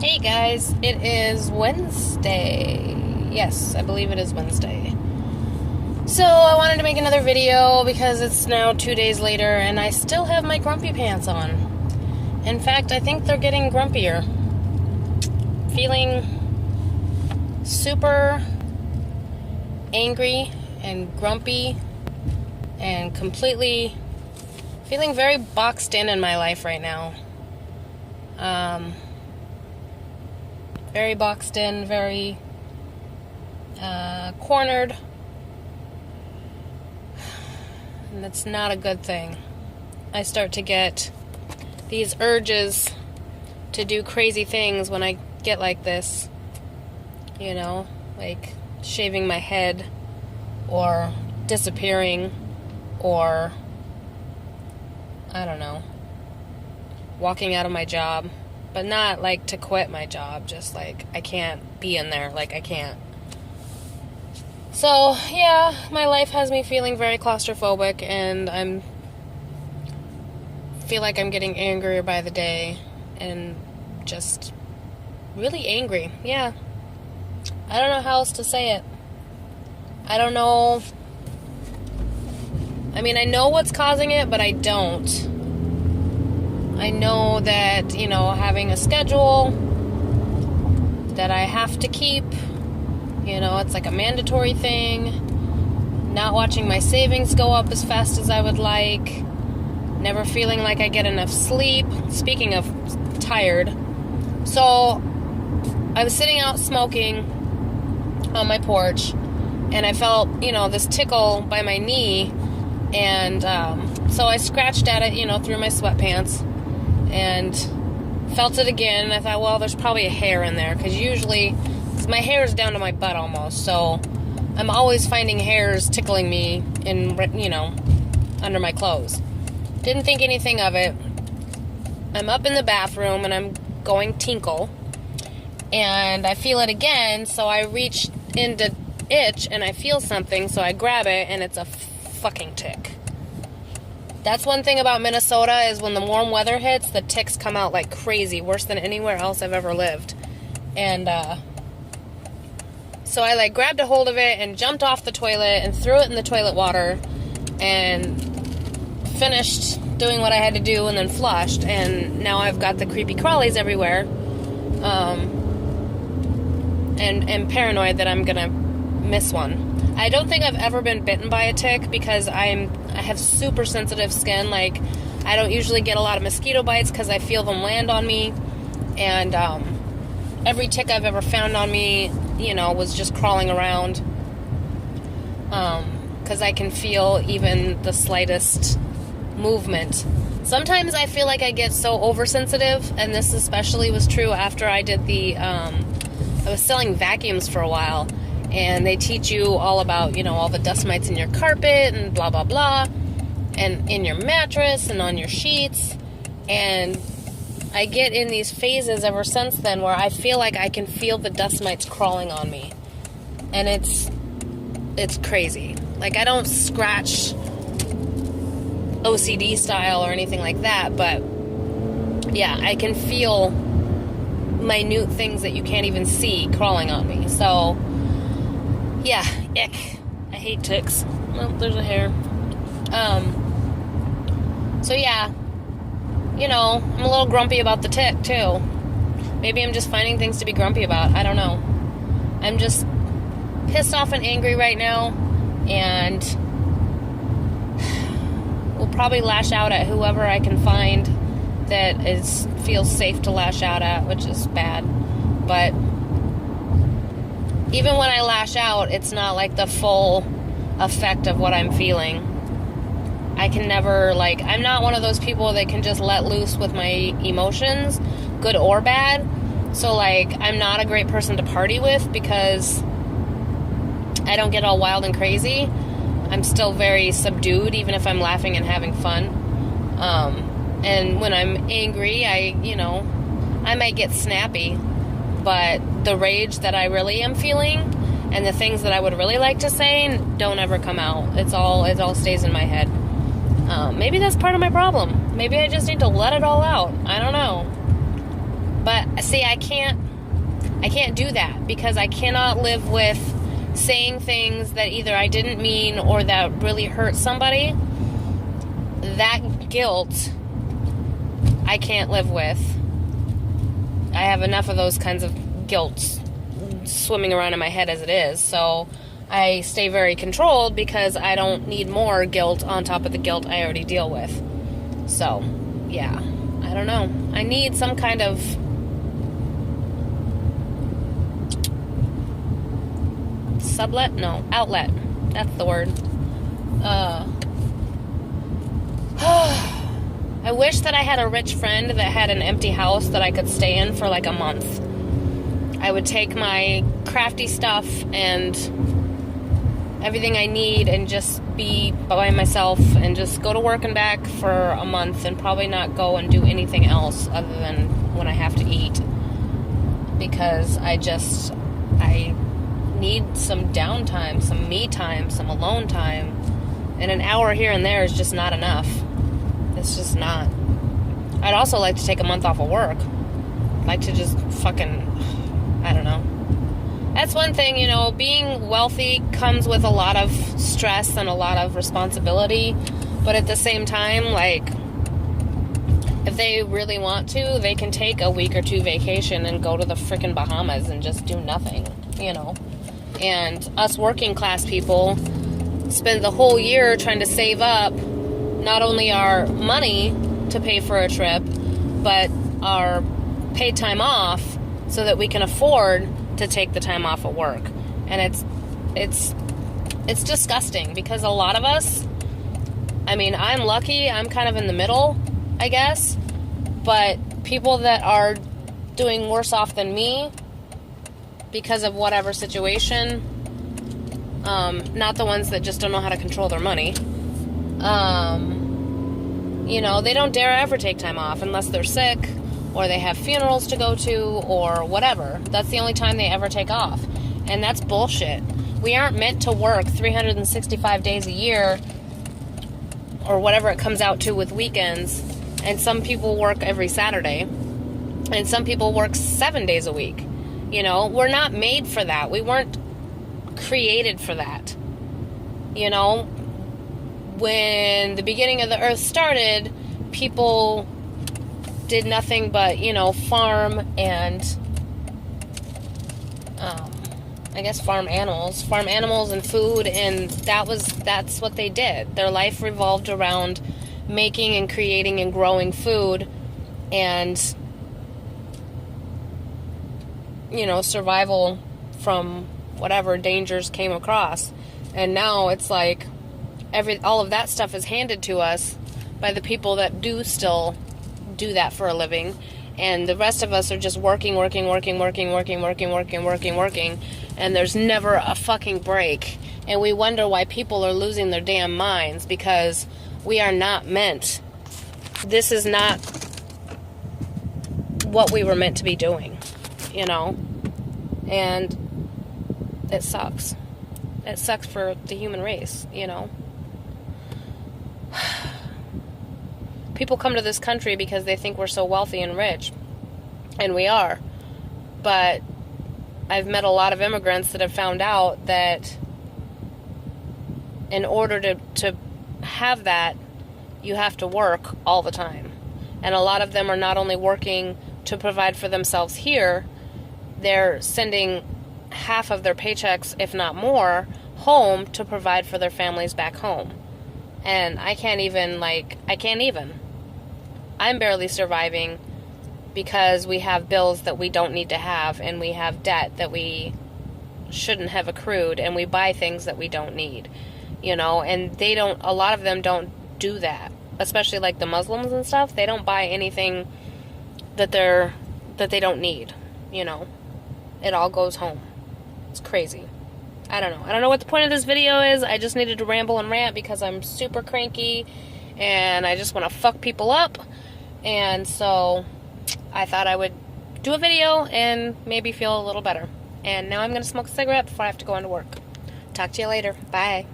Hey guys, it is Wednesday. Yes, I believe it is Wednesday. So I wanted to make another video because it's now 2 days later and I still have my grumpy pants on. In fact, I think they're getting grumpier. Feeling super angry and grumpy and completely feeling very boxed in my life right now. Very boxed in, very cornered, and that's not a good thing. I start to get these urges to do crazy things when I get like this, you know, like shaving my head or disappearing or, I don't know, walking out of my job. But not like to quit my job, just like I can't be in there, like I can't. So, yeah, my life has me feeling very claustrophobic and feel like I'm getting angrier by the day and just really angry. Yeah. I don't know how else to say it. I don't know. I mean, I know what's causing it, but I don't. I know that, you know, having a schedule that I have to keep, you know, it's like a mandatory thing. Not watching my savings go up as fast as I would like. Never feeling like I get enough sleep. Speaking of tired. So, I was sitting out smoking on my porch, and I felt, you know, this tickle by my knee, and so I scratched at it, you know, through my sweatpants. And felt it again, and I thought, well, there's probably a hair in there, because usually, my hair is down to my butt almost, so I'm always finding hairs tickling me in, you know, under my clothes. Didn't think anything of it. I'm up in the bathroom, and I'm going tinkle, and I feel it again, so I reach into itch, and I feel something, so I grab it, and it's a fucking tick. That's one thing about Minnesota is when the warm weather hits, the ticks come out like crazy, worse than anywhere else I've ever lived. And so I like grabbed a hold of it and jumped off the toilet and threw it in the toilet water and finished doing what I had to do and then flushed. And now I've got the creepy crawlies everywhere, and paranoid that I'm gonna miss one. I don't think I've ever been bitten by a tick because I have super sensitive skin. Like, I don't usually get a lot of mosquito bites because I feel them land on me. And every tick I've ever found on me, you know, was just crawling around. Because I can feel even the slightest movement. Sometimes I feel like I get so oversensitive, and this especially was true after I did I was selling vacuums for a while. And they teach you all about, you know, all the dust mites in your carpet and blah, blah, blah. And in your mattress and on your sheets. And I get in these phases ever since then where I feel like I can feel the dust mites crawling on me. And it's crazy. Like, I don't scratch OCD style or anything like that. But, yeah, I can feel minute things that you can't even see crawling on me. So, yeah, ick. I hate ticks. Oh, there's a hair. So yeah, you know, I'm a little grumpy about the tick, too. Maybe I'm just finding things to be grumpy about. I don't know. I'm just pissed off and angry right now, and will probably lash out at whoever I can find that feels safe to lash out at, which is bad. But even when I lash out, it's not like the full effect of what I'm feeling. I can never, like, I'm not one of those people that can just let loose with my emotions, good or bad. So, like, I'm not a great person to party with because I don't get all wild and crazy. I'm still very subdued, even if I'm laughing and having fun. And when I'm angry, I might get snappy. But the rage that I really am feeling and the things that I would really like to say don't ever come out. It all stays in my head. Maybe that's part of my problem. Maybe I just need to let it all out. I don't know. But see, I can't do that, because I cannot live with saying things that either I didn't mean or that really hurt somebody. That guilt I can't live with. I have enough of those kinds of guilt swimming around in my head as it is, so I stay very controlled because I don't need more guilt on top of the guilt I already deal with. So, yeah, I don't know. I need some kind of outlet. That's the word. I wish that I had a rich friend that had an empty house that I could stay in for like a month. I would take my crafty stuff and everything I need and just be by myself and just go to work and back for a month and probably not go and do anything else other than when I have to eat, because I need some downtime, some me time, some alone time, and an hour here and there is just not enough. It's just not. I'd also like to take a month off of work. I'd like to just fucking, I don't know. That's one thing, you know, being wealthy comes with a lot of stress and a lot of responsibility, but at the same time, like, if they really want to, they can take a week or two vacation and go to the frickin' Bahamas and just do nothing, you know. And us working class people spend the whole year trying to save up not only our money to pay for a trip, but our paid time off so that we can afford to take the time off at work. And it's disgusting, because a lot of us, I mean, I'm lucky, I'm kind of in the middle, I guess, but people that are doing worse off than me because of whatever situation, not the ones that just don't know how to control their money, you know, they don't dare ever take time off unless they're sick or they have funerals to go to or whatever. That's the only time they ever take off. And that's bullshit. We aren't meant to work 365 days a year or whatever it comes out to with weekends. And some people work every Saturday. And some people work 7 days a week. You know, we're not made for that. We weren't created for that. You know, when the beginning of the earth started, people did nothing but, you know, farm and, I guess farm animals and food, and that's what they did. Their life revolved around making and creating and growing food and, you know, survival from whatever dangers came across. And now it's like all of that stuff is handed to us by the people that do still do that for a living, and the rest of us are just working, and there's never a fucking break. And we wonder why people are losing their damn minds, because we are not meant. This is not what we were meant to be doing, you know? And it sucks. It sucks for the human race, you know? People come to this country because they think we're so wealthy and rich, and we are. But I've met a lot of immigrants that have found out that in order to have that, you have to work all the time. And a lot of them are not only working to provide for themselves here, they're sending half of their paychecks, if not more, home to provide for their families back home. And I can't even. I'm barely surviving because we have bills that we don't need to have, and we have debt that we shouldn't have accrued, and we buy things that we don't need, you know, and a lot of them don't do that, especially like the Muslims and stuff. They don't buy anything that they don't need, you know. It all goes home. It's crazy. I don't know. I don't know what the point of this video is. I just needed to ramble and rant because I'm super cranky and I just want to fuck people up. And so I thought I would do a video and maybe feel a little better. And now I'm going to smoke a cigarette before I have to go into work. Talk to you later. Bye.